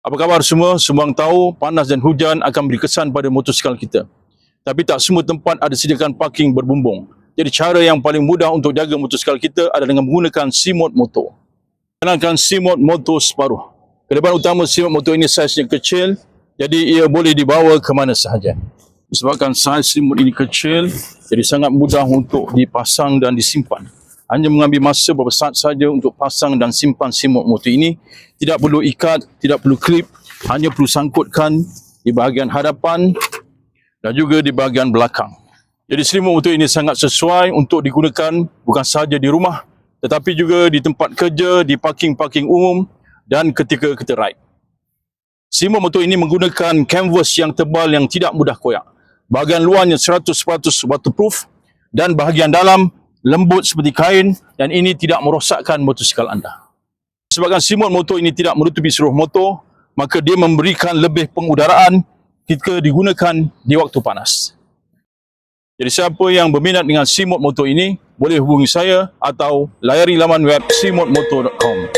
Apa khabar semua? Semua orang tahu panas dan hujan akan beri kesan pada motosikal kita. Tapi tak semua tempat ada sediakan parking berbumbung. Jadi cara yang paling mudah untuk jaga motosikal kita adalah dengan menggunakan SeaMode Motor. Kenalkan SeaMode Motor separuh. Kelebihan utama SeaMode Motor ini saiznya kecil, jadi ia boleh dibawa ke mana sahaja. Disebabkan saiz SeaMode ini kecil, jadi sangat mudah untuk dipasang dan disimpan. Hanya mengambil masa beberapa saat saja untuk pasang dan simpan SeaMode Motor ini. Tidak perlu ikat, tidak perlu klip, hanya perlu sangkutkan di bahagian hadapan dan juga di bahagian belakang. Jadi SeaMode Motor ini sangat sesuai untuk digunakan bukan sahaja di rumah, tetapi juga di tempat kerja, di parking-parking umum dan ketika kita ride. SeaMode Motor ini menggunakan canvas yang tebal yang tidak mudah koyak. Bahagian luarnya 100% waterproof dan bahagian dalam lembut seperti kain dan ini tidak merosakkan motosikal anda. Sebabkan SeaMode Motor ini tidak menutupi seluruh motor, maka dia memberikan lebih pengudaraan ketika digunakan di waktu panas. Jadi siapa yang berminat dengan SeaMode Motor ini boleh hubungi saya atau layari laman web seamodemotor.com.